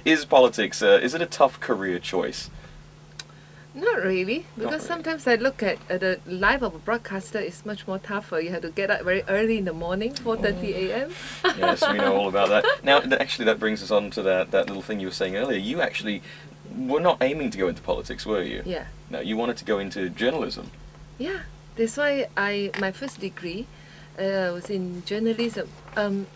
Is politics, is it a tough career choice? Not really, because really. sometimes I look at the life of a broadcaster is much more tougher. You have to get up very early in the morning, 4:30 a.m. Yes, we know all about that. Now, actually, that brings us on to that little thing you were saying earlier. You actually were not aiming to go into politics, were you? Yeah. No, you wanted to go into journalism. Yeah, that's why my first degree was in journalism,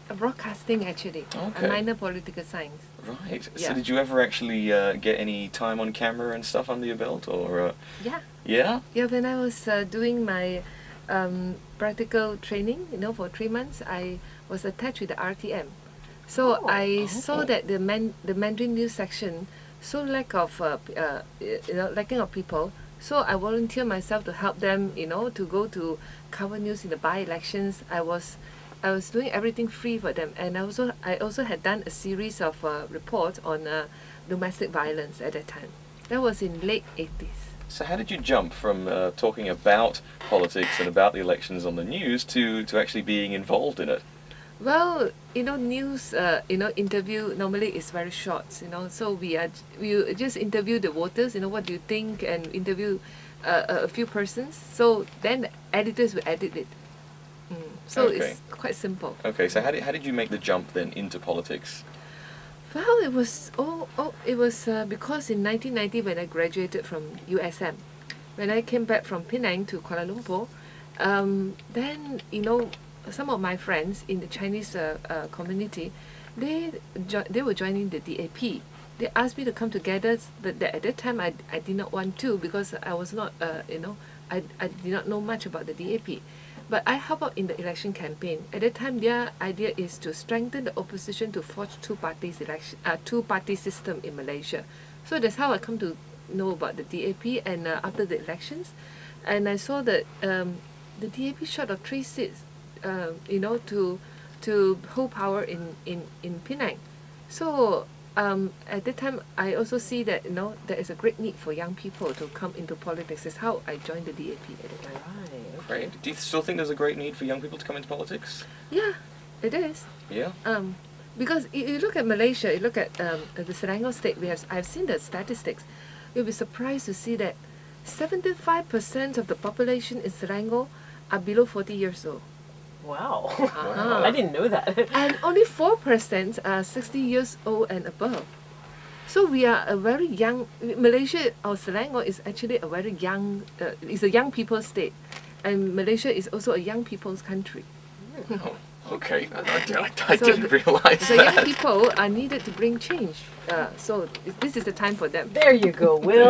broadcasting actually, Okay. a minor political science. Right. Yeah. So did you ever actually get any time on camera and stuff under your belt, or? Yeah. Yeah. Yeah, when I was doing my practical training, for 3 months, I was attached with the RTM. So I saw that the Mandarin news section so lacking of people. So I volunteered myself to help them, to go to cover news in the by-elections. I was doing everything free for them, and I also had done a series of reports on domestic violence at that time. That was in late 80s. So how did you jump from talking about politics and about the elections on the news to actually being involved in it? Well, news, interview normally is very short, so we just interview the voters, what do you think, and interview a few persons. So then the editors will edit it. So Okay. it's quite simple. Okay, so how did you make the jump then into politics? Well, it was because in 1990 when I graduated from USM, when I came back from Penang to Kuala Lumpur, then some of my friends in the Chinese community, they were joining the DAP. They asked me to come together, but at that time I did not want to, because I was not I did not know much about the DAP. But I helped out in the election campaign. At that time, their idea is to strengthen the opposition to forge two-party system in Malaysia. So that's how I come to know about the DAP. And after the elections, and I saw that the DAP short of 3 seats, to hold power in Penang. So at that time, I also see that there is a great need for young people to come into politics. That's how I joined the DAP at the time. Great. Do you still think there's a great need for young people to come into politics? Yeah, it is. Yeah. Because you look at Malaysia, you look at the Selangor state. I've seen the statistics. You'll be surprised to see that 75% of the population in Selangor are below 40 years old. Wow. Uh-huh. I didn't know that. And only 4% are 60 years old and above. So we are a very young, Malaysia or Selangor is actually a very young, it's a young people's state. And Malaysia is also a young people's country. Oh, okay. I didn't realise So that. young people are needed to bring change. So this is the time for them. There you go, There Will. you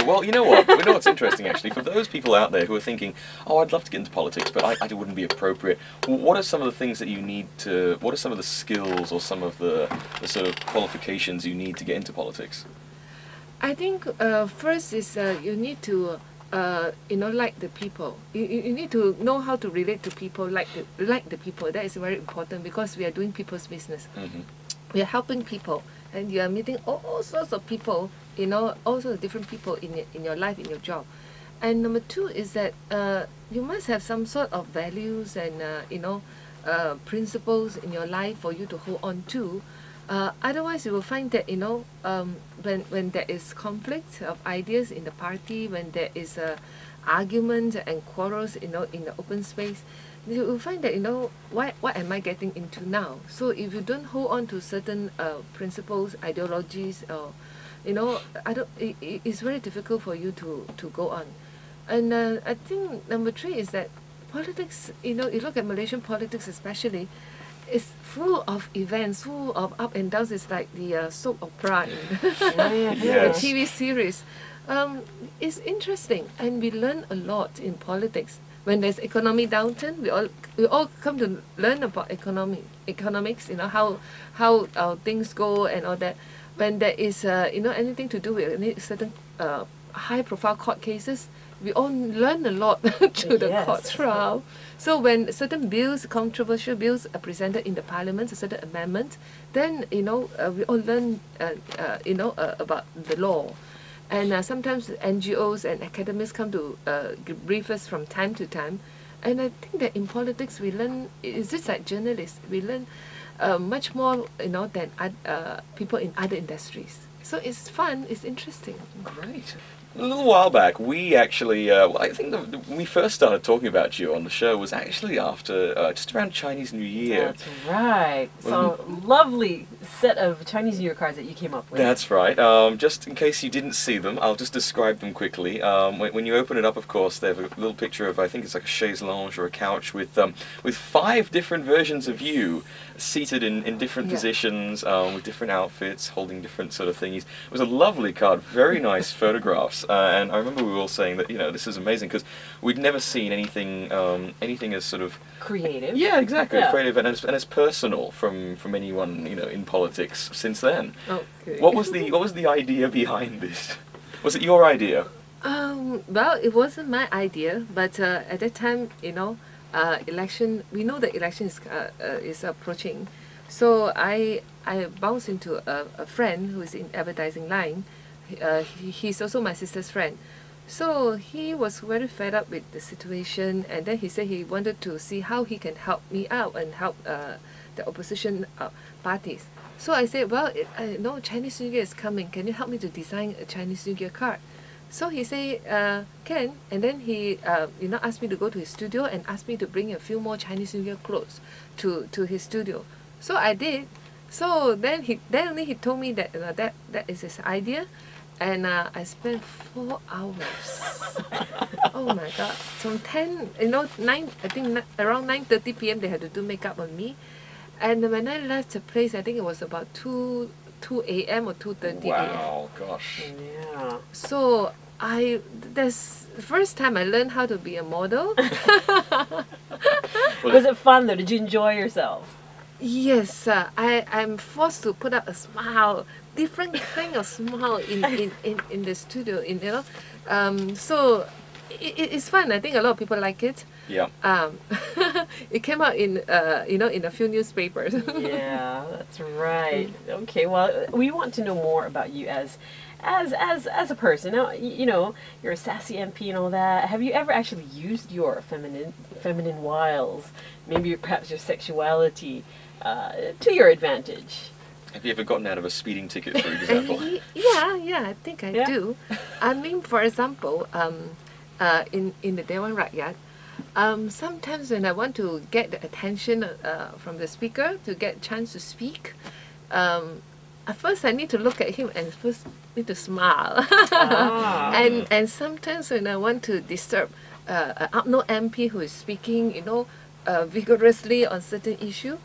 go. Well, you know what? You know what's interesting, actually? For those people out there who are thinking, oh, I'd love to get into politics, but I wouldn't be appropriate. What are some of the things that you need to... What are some of the skills or some of the sort of qualifications you need to get into politics? I think first is you need to like the people. You need to know how to relate to people, like the people. That is very important, because we are doing people's business. Mm-hmm. We are helping people, and you are meeting all sorts of people, all sorts of different people in your life, in your job. And number 2 is that you must have some sort of values and principles in your life for you to hold on to. Otherwise, you will find that when there is conflict of ideas in the party, when there is argument and quarrels, in the open space, you will find that what am I getting into now? So if you don't hold on to certain principles, ideologies, or it's very difficult for you to go on. And I think number 3 is that politics. You look at Malaysian politics especially. It's full of events, full of up and downs. It's like the soap opera in the Yes. TV series. It's interesting, and we learn a lot in politics. When there's economic downturn, we all come to learn about economics. How things go and all that. When there is anything to do with certain high-profile court cases, we all learn a lot through the court trial. So when certain bills, controversial bills, are presented in the parliament, a certain amendment, then we all learn about the law. And sometimes NGOs and academics come to brief us from time to time. And I think that in politics we learn, it's just like journalists, we learn much more, than people in other industries. So it's fun, it's interesting. Great. A little while back, we actually, I think when we first started talking about you on the show was actually after, just around Chinese New Year. That's right. So lovely set of Chinese New Year cards that you came up with. That's right. Just in case you didn't see them, I'll just describe them quickly. When you open it up, of course, they have a little picture of, I think it's like a chaise lounge or a couch with 5 different versions of you seated in different positions, with different outfits, holding different sort of thingies. It was a lovely card, very nice photographs, and I remember we were all saying that, this is amazing, because we'd never seen anything as sort of creative. Yeah, exactly, creative and as personal from anyone in politics since then. Okay. What was the idea behind this? Was it your idea? Well, it wasn't my idea, but at that time, election. We know the election is approaching, so I bounced into a friend who is in advertising line. He's also my sister's friend, so he was very fed up with the situation, and then he said he wanted to see how he can help me out and help the opposition parties. So I said, well, no, Chinese New Year is coming. Can you help me to design a Chinese New Year card? So he said, can, and then he asked me to go to his studio and asked me to bring a few more Chinese New Year clothes to his studio. So I did. So then only he told me that that is his idea, and I spent 4 hours. Oh my God! From 9, I think around 9:30 p.m. they had to do makeup on me, and when I left the place, I think it was about 2 a.m. or 2:30 a.m. Wow, gosh. Yeah. So that's the first time I learned how to be a model. Was it fun though? Did you enjoy yourself? Yes, I'm forced to put up a smile, different kind of smile in the studio. So it's fun. I think a lot of people like it. Yeah. It came out in in a few newspapers. Yeah, that's right. Okay, well, we want to know more about you as a person. Now, you're a sassy MP and all that. Have you ever actually used your feminine wiles, maybe perhaps your sexuality, to your advantage? Have you ever gotten out of a speeding ticket, for example? Yeah, I think I do. I mean, for example, in the Dewan Rakyat, sometimes when I want to get the attention from the speaker, to get a chance to speak, at first I need to look at him and first need to smile. And sometimes when I want to disturb an UPNO MP who is speaking, vigorously on certain issue,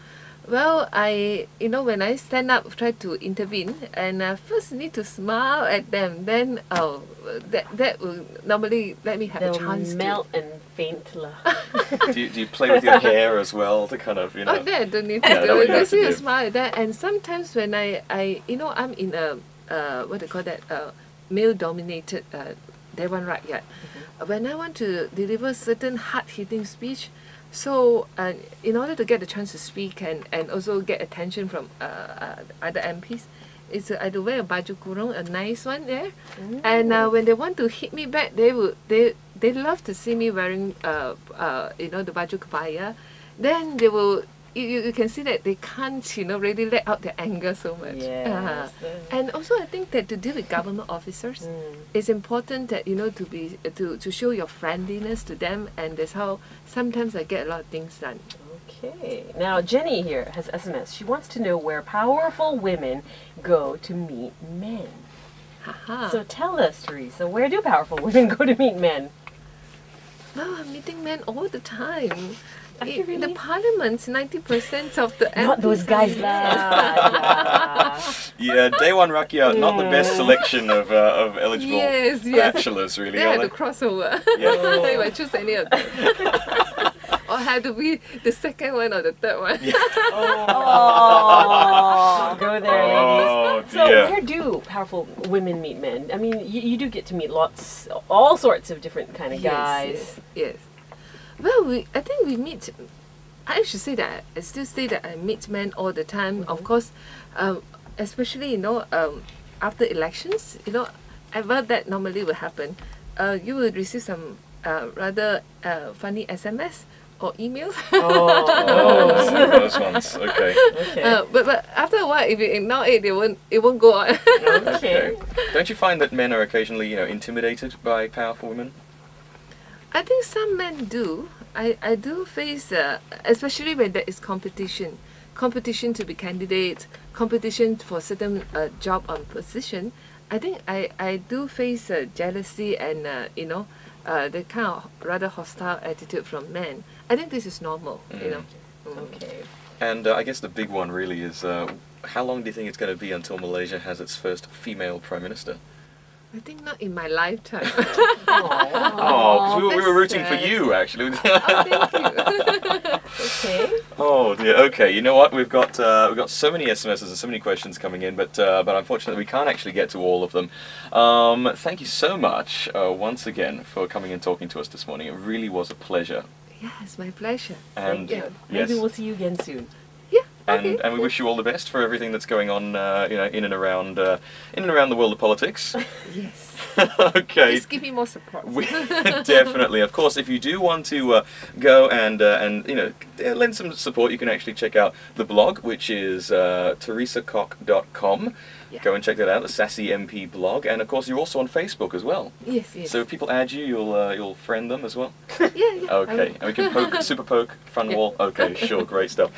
well, when I stand up, try to intervene, and first need to smile at them. Then, that will normally let me have a chance melt and faint. do you play with your hair as well to kind of, Oh, that I don't need to do. Just need to smile at that. And sometimes when I'm in a what do you call that, male-dominated Dewan Rakyat, when I want to deliver certain hard-hitting speech. So, in order to get the chance to speak and also get attention from other MPs, I had to wear a baju kurung, a nice one there. Ooh. And when they want to hit me back, they love to see me wearing the baju kebaya. Then they will. You can see that they can't really let out their anger so much. Yes. And also I think that to deal with government officers, it's important that to show your friendliness to them, and that's how sometimes I get a lot of things done. Okay. Now Jenny here has SMS. She wants to know where powerful women go to meet men. So tell us, Teresa, where do powerful women go to meet men? Well, I'm meeting men all the time. In the parliament, 90% of the MPs. Not those guys lah. Yeah, Dewan Rakyat, not the best selection of eligible bachelors, really. They have to crossover. Yeah. If I choose any of them. Or have to be the second one or the third one. Yeah. Oh, go there, ladies. So dear. where do powerful women meet men? I mean, you do get to meet all sorts of different kind of guys. Yes. Well, I think we meet. I should say that I still say that I meet men all the time. Of course, especially after elections, ever that normally will happen. You will receive some rather funny SMS or emails. Oh, those ones. Okay. Okay. But after a while, if you ignore it, it won't go on. Okay. Don't you find that men are occasionally, intimidated by powerful women? I think some men do. I do face, especially when there is competition to be candidate, competition for certain job or position. I think I do face jealousy and the kind of rather hostile attitude from men. I think this is normal, Okay. And I guess the big one really is, how long do you think it's going to be until Malaysia has its first female Prime Minister? I think not in my lifetime. Oh, because we were that's rooting for sad. you, actually. Oh, thank you. Okay. Oh dear. Okay. You know what? We've got so many SMSs and so many questions coming in, but unfortunately we can't actually get to all of them. Thank you so much once again for coming and talking to us this morning. It really was a pleasure. Yeah, it's my pleasure. And Thank you. yes. Maybe we'll see you again soon. Yeah. Okay. And we wish you all the best for everything that's going on, in and around the world of politics. Yes. Okay. Please give me more support. Definitely. Of course, if you do want to go and lend some support, you can actually check out the blog, which is teresakok.com. Yeah. Go and check that out, the Sassy MP blog, and of course you're also on Facebook as well. Yes, yes. So if people add you, you'll friend them as well. yeah, yeah. I Okay, will. and we can super poke front Yeah. wall. Okay, sure, great stuff.